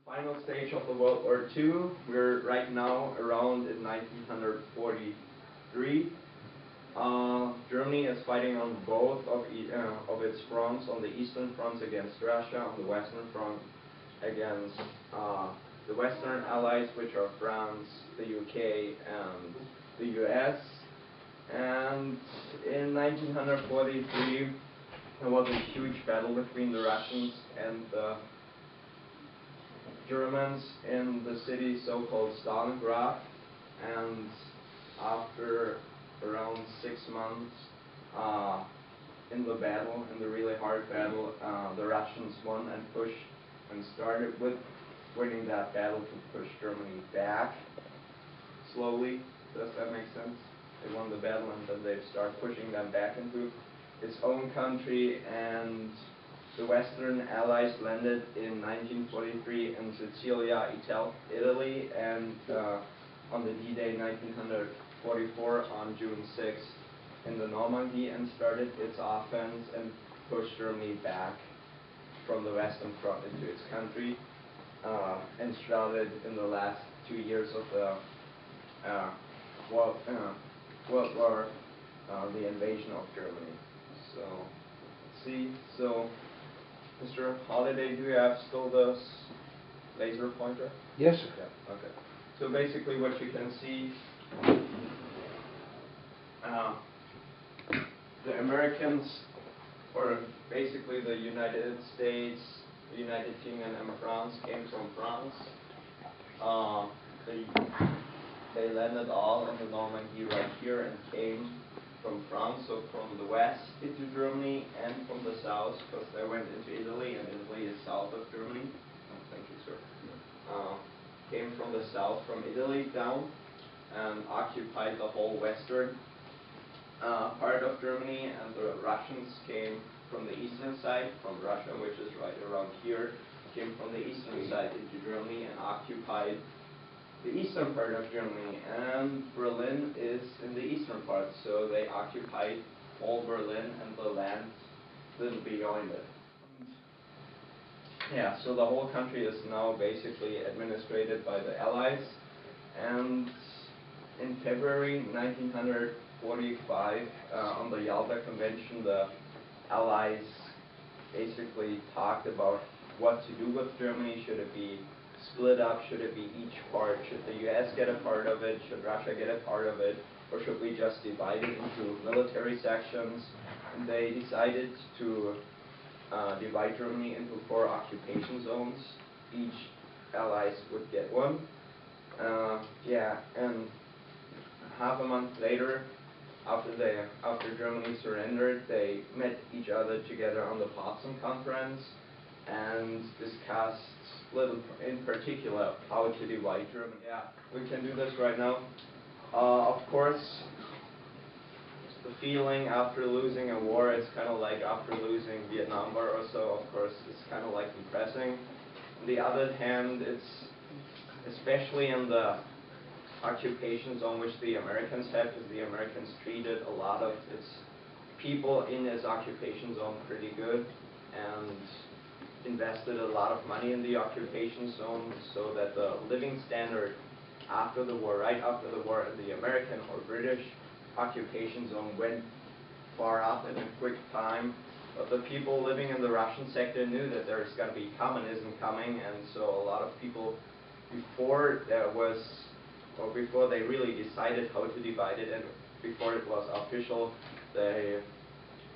final stage of the World War II. We're right now around in 1943. Germany is fighting on both of its fronts, on the eastern front against Russia, on the western front against the Western Allies, which are France, the UK, and the US. And in 1943, there was a huge battle between the Russians and the Germans in the city so-called Stalingrad. And after around 6 months in the battle, in the really hard battle, the Russians won and pushed and started with winning that battle to push Germany back slowly. Does that make sense? They won the battle and then they start pushing them back into its own country, and the Western Allies landed in 1943 in Sicilia, Italy, and on the D-Day 1944 on June 6th in the Normandy, and started its offense and pushed Germany back from the Western Front into its country, and shrouded in the last 2 years of the World War, the invasion of Germany. So, let's see. So, Mr. Holiday, do you have still the laser pointer? Yes, sir. Yeah. Okay. So basically, what you can see, the Americans, or basically the United States, the United Kingdom, and France came from France. They landed all in the Normandy right here and came from France, so from the west into Germany and from the south, because they went into Italy, and Italy is south of Germany. Oh, thank you, sir. Came from the south, from Italy down, and occupied the whole western part of Germany, and the Russians came from the eastern side, from Russia, which is right around here, came from the eastern side into Germany and occupied the eastern part of Germany, and Berlin is in the eastern part, so they occupied all Berlin and the land a little beyond it. Yeah, so the whole country is now basically administrated by the Allies, and in February 1945, on the Yalta Convention, the Allies basically talked about what to do with Germany. Should it be split up? Should it be each part? Should the US get a part of it? Should Russia get a part of it? Or should we just divide it into military sections? And they decided to divide Germany into 4 occupation zones. Each allies would get one. Yeah, and half a month later, after Germany surrendered, they met each other together on the Potsdam Conference and discussed in particular how to divide Germany. Yeah, we can do this right now. Of course, the feeling after losing a war, it's kind of like after losing Vietnam War or so. Of course, it's kind of like depressing. On the other hand, it's especially in the occupation zone which the Americans had, because the Americans treated a lot of its people in its occupation zone pretty good and invested a lot of money in the occupation zone, so that the living standard after the war, right after the war, in the American or British occupation zone went far up in a quick time. But the people living in the Russian sector knew that there's going to be communism coming, and so a lot of people, before they really decided how to divide it, and before it was official, they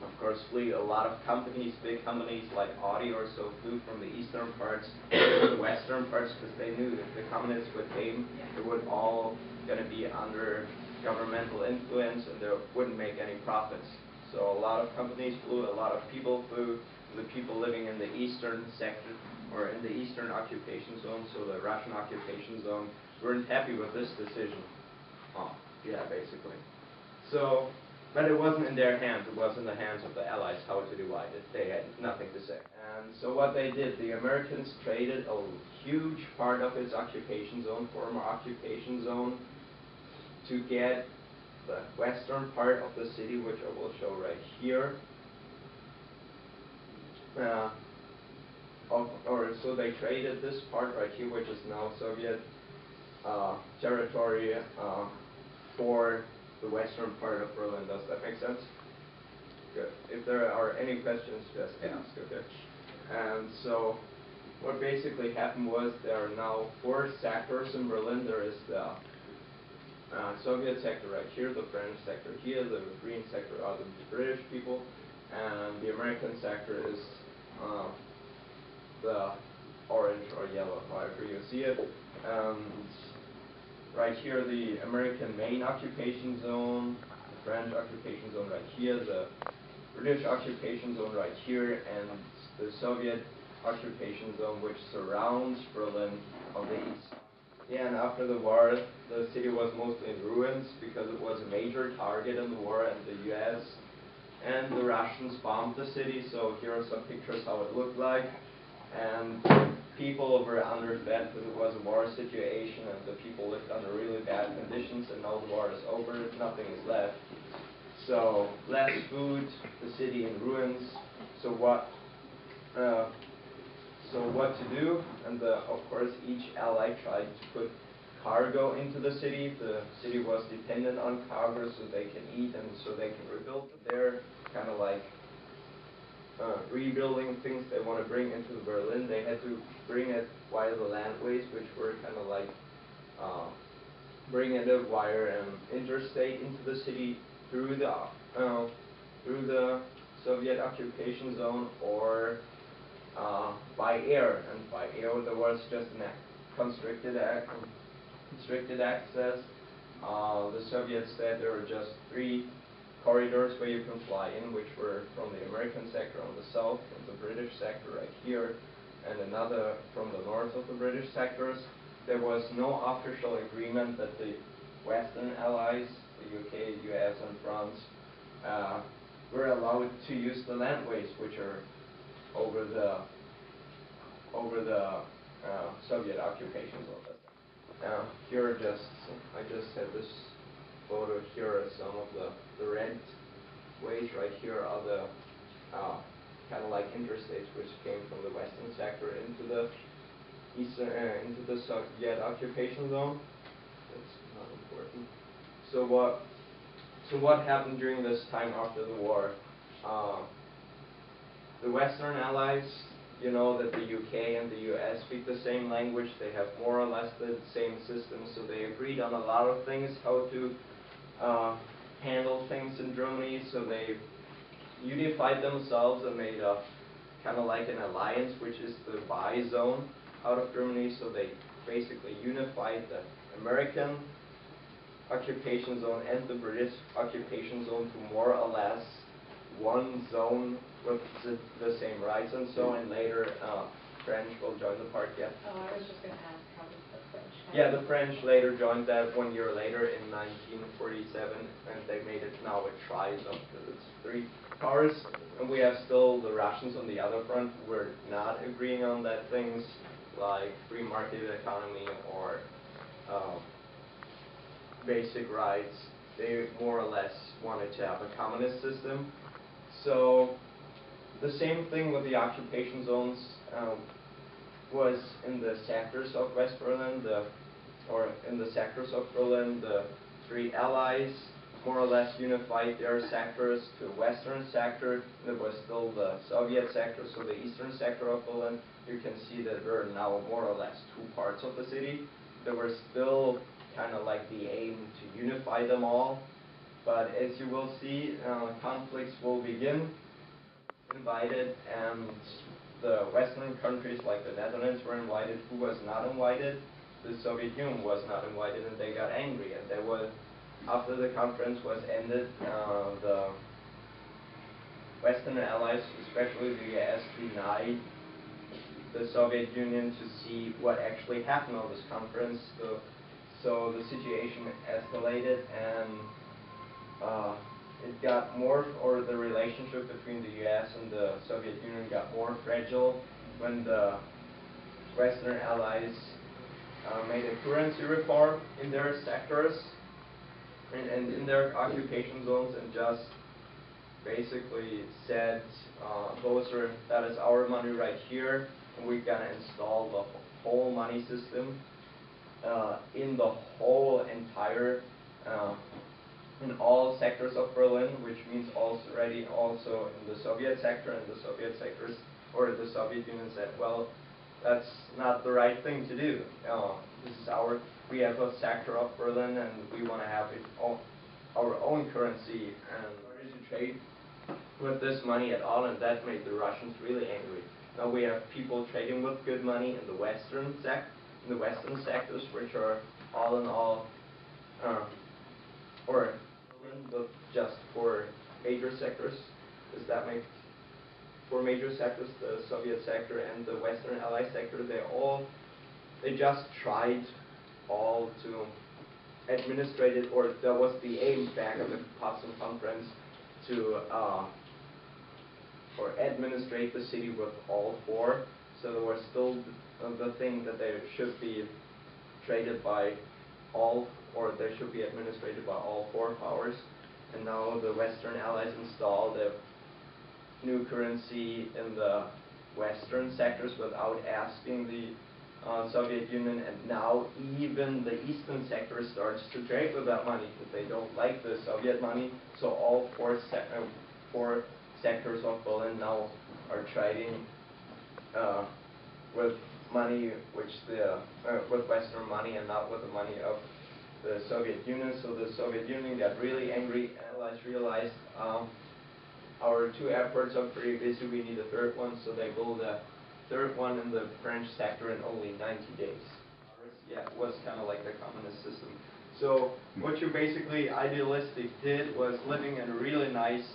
of course flew. A lot of companies, big companies like Audi or so, flew from the eastern parts to the western parts, because they knew if the communists would came, it would all going to be under governmental influence and they wouldn't make any profits. So a lot of companies flew, a lot of people flew. The people living in the eastern sector, or in the eastern occupation zone, so the Russian occupation zone, weren't happy with this decision. Yeah, basically. So, but it wasn't in their hands, it was in the hands of the Allies how to divide it. They had nothing to say. And so what they did, the Americans traded a huge part of its occupation zone, former occupation zone, to get the western part of the city, which I will show right here. so they traded this part right here, which is now Soviet territory, for the western part of Berlin. Does that make sense? Good. If there are any questions, just ask, okay? And so what basically happened was there are now 4 sectors in Berlin. There is the Soviet sector right here, the French sector here, the green sector are the British people, and the American sector is the orange or yellow, however you see it. And right here, the American main occupation zone, the French occupation zone right here, the British occupation zone right here, and the Soviet occupation zone which surrounds Berlin on the east. Yeah, and after the war, the city was mostly in ruins because it was a major target in the war, and the US and the Russians bombed the city. So here are some pictures how it looked like. And people were underfed because it was a war situation, and the people lived under really bad conditions, and now the war is over, nothing is left. So less food, the city in ruins. So what to do? And of course each ally tried to put cargo into the city. The city was dependent on cargo so they can eat and so they can rebuild. They're kind of like rebuilding things they want to bring into Berlin. They had to bring it via the landways, which were kind of like bringing it via an interstate into the city through the Soviet occupation zone, or by air. And by air there was just constricted access. The Soviets said there were just 3 corridors where you can fly in, which were from the American sector on the south, from the British sector right here, and another from the north of the British sectors. There was no official agreement that the Western allies, the UK, US, and France, were allowed to use the landways, which are over the Soviet occupation zone. Here are I just had this photo. Here are some of the red ways. Right here are the kind of like interstates which came from the western sector into the into the Soviet occupation zone. That's not important. So what happened during this time after the war? The Western allies, you know that the UK and the US speak the same language. They have more or less the same system, so they agreed on a lot of things, how to handle things in Germany. So they unified themselves and made a kind of like an alliance, which is the Y zone out of Germany. So they basically unified the American occupation zone and the British occupation zone to more or less one zone with the same rights and so, and later French will join the party. Yeah. Oh, I was just going to ask how did the French have Yeah, the French later joined that 1 year later in 1947, and they made it now a tri-zone because it's 3 powers, and we have still the Russians on the other front who were not agreeing on that things like free market economy or basic rights. They more or less wanted to have a communist system. So the same thing with the occupation zones was in the sectors of West Berlin, or in the sectors of Berlin, the 3 allies more or less unified their sectors to a western sector. There was still the Soviet sector, so the eastern sector of Berlin. You can see that there are now more or less 2 parts of the city. There were still kind of like the aim to unify them all, but as you will see, conflicts will begin. Invited, and the Western countries like the Netherlands were invited. Who was not invited? The Soviet Union was not invited, and they got angry. And they was, after the conference was ended, the Western allies, especially the US, denied the Soviet Union to see what actually happened on this conference. So the situation escalated, and it got more, or the relationship between the US and the Soviet Union got more fragile when the Western allies made a currency reform in their sectors and in their occupation zones, and just basically said, that is our money right here, and we're gonna install the whole money system in the whole entire in all sectors of Berlin, which means already also in the Soviet sector, and the Soviet sectors or the Soviet Union said, well, that's not the right thing to do. This is we have a sector of Berlin, and we want to have it our own currency, and started to trade with this money at all, and that made the Russians really angry. Now we have people trading with good money in the Western sectors, which are all in all, or but just for major sectors. Does that make for major sectors, the Soviet sector and the Western Ally sector, they just tried all to administrate it, or that was the aim back of the Potsdam Conference, to or administrate the city with all four. So there was still the thing that they should be traded by all, or they should be administrated by all four powers. And now the Western Allies installed a new currency in the Western sectors without asking the Soviet Union, and now even the Eastern sector starts to trade with that money because they don't like the Soviet money. So all four sectors of Berlin now are trading with money, with Western money, and not with the money of the Soviet Union. So the Soviet Union got really angry. Allies realized our two airports are pretty busy, we need a third one, so they built a third one in the French sector in only 90 days. Yeah, it was kind of like the communist system. So what you basically idealistic did was living in a really nice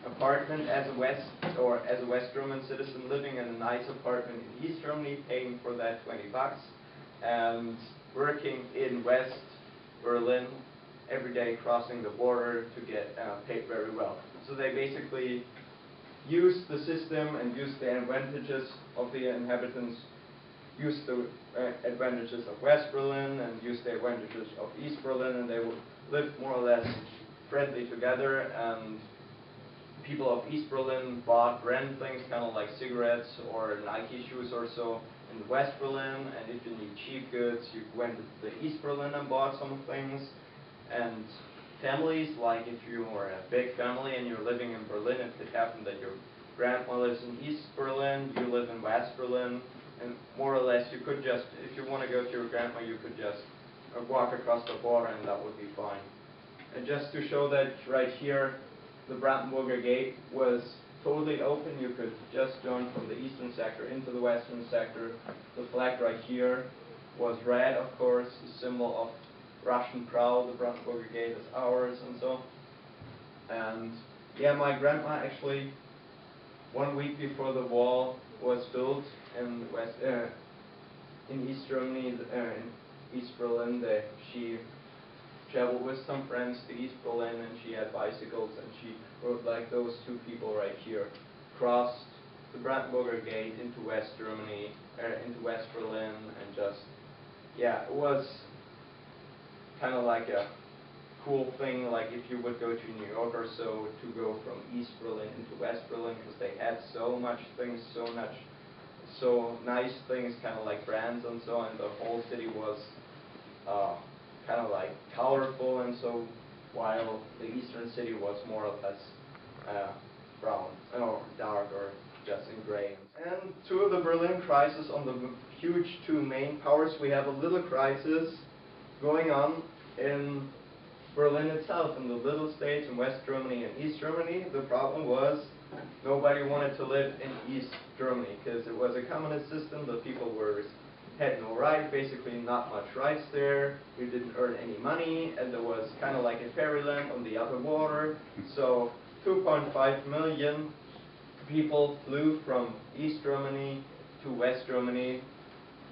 apartment as a West German citizen, living in a nice apartment in East Germany, paying for that $20, and working in West Berlin every day, crossing the border to get paid very well. So they basically used the system and used the advantages of the inhabitants, used the advantages of West Berlin and used the advantages of East Berlin, and they would live more or less friendly together. And people of East Berlin bought rent things, kind of like cigarettes or Nike shoes or so, in West Berlin, and if you need cheap goods, you went to the East Berlin and bought some things. And families, like if you were a big family and you're living in Berlin, if it happened that your grandma lives in East Berlin, you live in West Berlin, and more or less you could just, if you want to go to your grandma, you could just walk across the border and that would be fine. And just to show that right here, the Brandenburger Gate was totally open. You could just join from the eastern sector into the western sector. The flag right here was red, of course, the symbol of Russian proud. The Brandenburger Gate is ours, and so. And yeah, my grandma actually, 1 week before the wall was built in East Germany, in East Berlin, she traveled with some friends to East Berlin, and she had bicycles, and she rode like those two people right here, crossed the Brandenburger Gate into West Germany, into West Berlin, and just, yeah, it was kind of like a cool thing, like if you would go to New York or so, to go from East Berlin into West Berlin, because they had so much things, so nice things, kind of like brands and so on. The whole city was kind of like colorful, and so while the eastern city was more or less brown or dark or just in gray. And to the Berlin crisis on the huge two main powers, we have a little crisis going on in Berlin itself, in the little states in West Germany and East Germany. The problem was nobody wanted to live in East Germany because it was a communist system. The people had no right, basically not much rights there. You didn't earn any money, and there was kind of like a fairyland on the other border. So 2.5 million people flew from East Germany to West Germany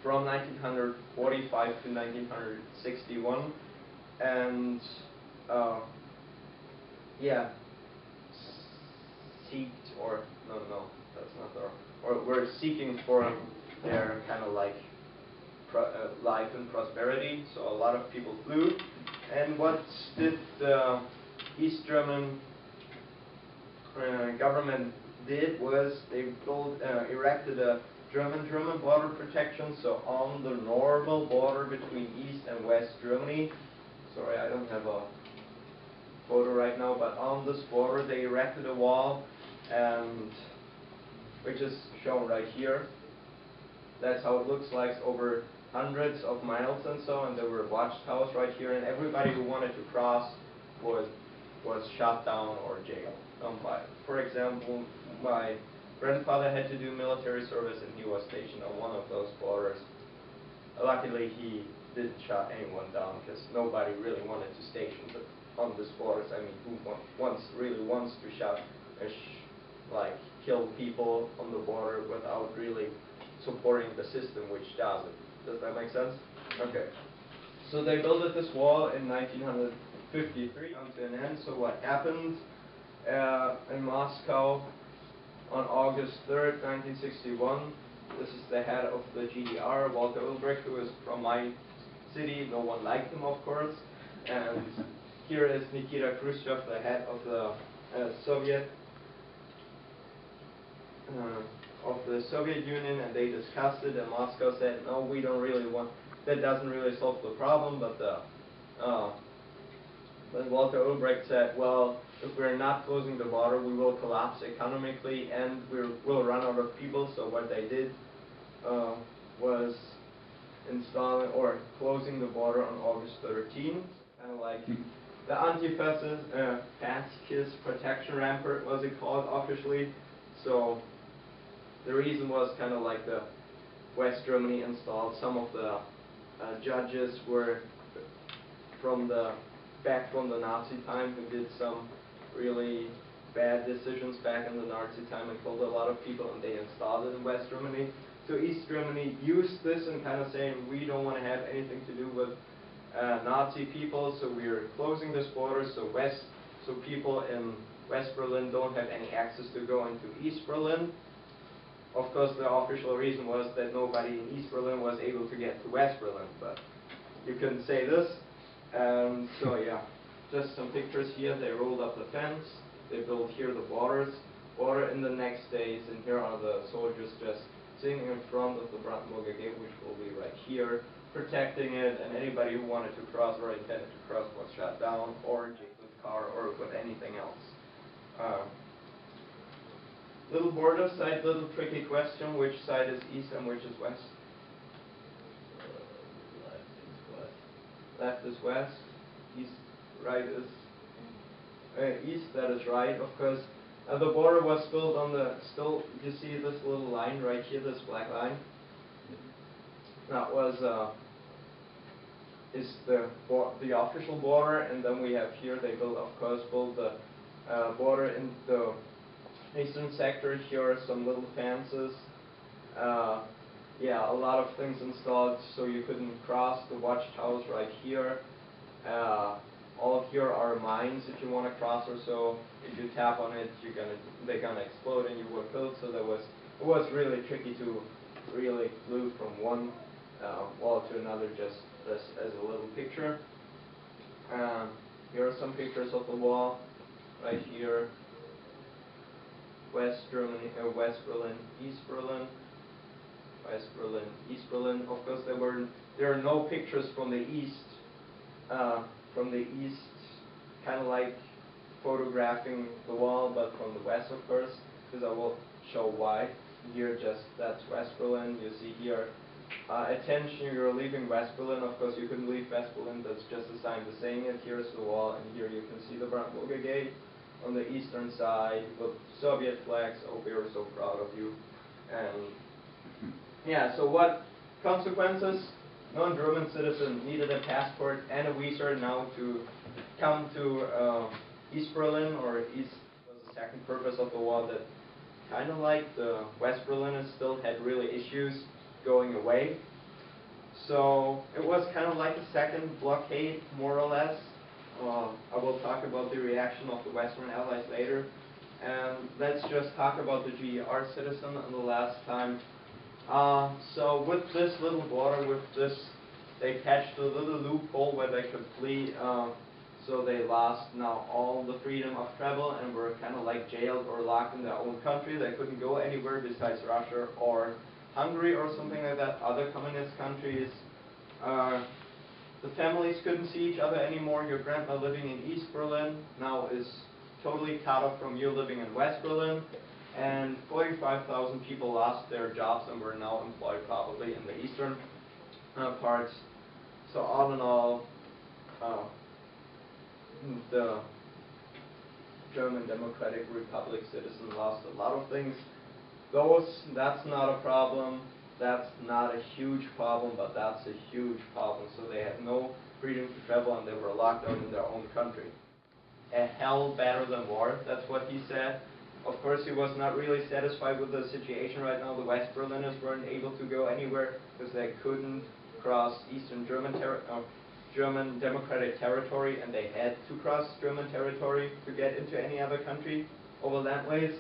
from 1945 to 1961, and yeah, that's not the, or were seeking for their kind of like life and prosperity. So a lot of people flew. And what did the East German government did was they erected a German border protection, so on the normal border between East and West Germany. Sorry, I don't have a photo right now, but on this border they erected a wall, and which is shown right here. That's how it looks like over hundreds of miles and so, and there were watchtowers right here, and everybody who wanted to cross was shot down or jailed. For example, my grandfather had to do military service, and he was stationed on one of those borders. Luckily, he didn't shot anyone down because nobody really wanted to station on this borders. I mean, who really wants to shot, like kill people on the border without really supporting the system, which does it. Does that make sense? Okay. So they built this wall in 1953 come to an end. So what happened in Moscow on August 3rd, 1961? This is the head of the GDR, Walter Ulbricht, who is from my city. No one liked him, of course. And here is Nikita Khrushchev, the head of the Soviet Union, and they discussed it, and Moscow said, no, we don't really want, that doesn't really solve the problem, but Walter Ulbricht said, well, if we're not closing the border, we will collapse economically, and we'll run out of people. So what they did was installing or closing the border on August 13th, kind of like the anti-fascist protection rampart, was it called officially. So the reason was kind of like the West Germany installed some of the judges were back from the Nazi time, who did some really bad decisions back in the Nazi time and killed a lot of people, and they installed it in West Germany. So East Germany used this and kind of saying, we don't want to have anything to do with Nazi people, so we're closing this border so people in West Berlin don't have any access to go into East Berlin. Of course, the official reason was that nobody in East Berlin was able to get to West Berlin, but you couldn't say this. So yeah, just some pictures here. They rolled up the fence. They built here the border in the next days, and here are the soldiers just sitting in front of the Brandenburger Gate, which will be right here, protecting it, and anybody who wanted to cross or intended to cross was shot down or jailed with car or with anything else. Little border side, little tricky question, which side is east and which is west? Left is west, east, right is east, that is right, of course. The border was built on you see this little line right here, this black line? That was, is the official border, and then we have here, they built the border in the eastern sector. Here are some little fences. Yeah, a lot of things installed so you couldn't cross. The watchtowers right here. All here are mines if you want to cross or so. If you tap on it, they're gonna explode and you will killed. So it was really tricky to really move from one wall to another, just as a little picture. Here are some pictures of the wall right here. West Germany, West Berlin, East Berlin. West Berlin, East Berlin. Of course, there are no pictures from the east. Kind of like photographing the wall, but from the west, of course, because I will show why. Here, that's West Berlin. You see here, attention, you're leaving West Berlin. Of course, you couldn't leave West Berlin. That's just a sign to saying it. Here's the wall, and here you can see the Brandenburger Gate on the eastern side with Soviet flags. Oh, we are so proud of you. And yeah, so what consequences? Non-German citizen needed a passport and a visa now to come to East Berlin, or East was the second purpose of the wall, that kind of like the West Berliners still had really issues going away. So it was kind of like a second blockade, more or less. I will talk about the reaction of the Western Allies later. And let's just talk about the GDR citizen in the last time. So with this little border, they patched a little loophole where they could flee So they lost now all the freedom of travel and were kind of like jailed or locked in their own country. They couldn't go anywhere besides Russia or Hungary or something like that, other communist countries. The families couldn't see each other anymore. Your grandma living in East Berlin now is totally cut off from you living in West Berlin. And 45,000 people lost their jobs and were now employed probably in the eastern parts. So all in all, the German Democratic Republic citizen lost a lot of things. That's not a problem. That's not a huge problem, but that's a huge problem. So they had no freedom to travel and they were locked out in their own country. A hell better than war, that's what he said. Of course, he was not really satisfied with the situation right now. The West Berliners weren't able to go anywhere because they couldn't cross Eastern German Democratic territory, and they had to cross German territory to get into any other country over that ways.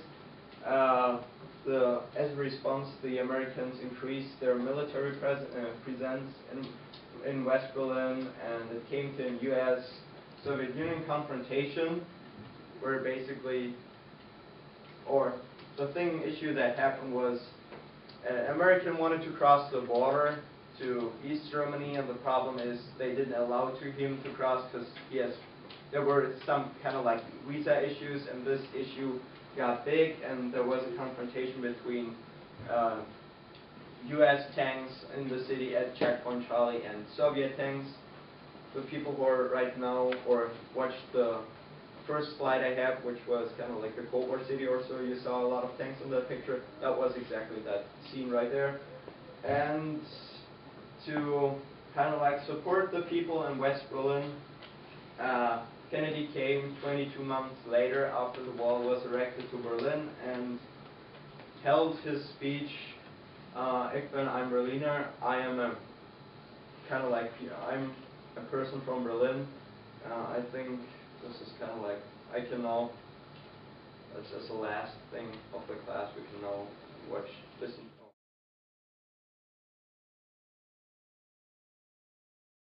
As a response, the Americans increased their military presence in West Berlin, and it came to a U.S.-Soviet Union confrontation, where basically, or the issue that happened was, an American wanted to cross the border to East Germany, and the problem is they didn't allow him to cross because there were some kind of like visa issues, and this issue got big, and there was a confrontation between U.S. tanks in the city at Checkpoint Charlie and Soviet tanks. The people who are right now or watched the first slide I have, which was kind of like the Cold War city or so, you saw a lot of tanks in that picture. That was exactly that scene right there. And to kind of like support the people in West Berlin, Kennedy came 22 months later after the wall was erected to Berlin and held his speech, Ich bin ein Berliner, I am a kind of like, I'm a person from Berlin. I think this is kind of like, that's just the last thing of the class. We can now watch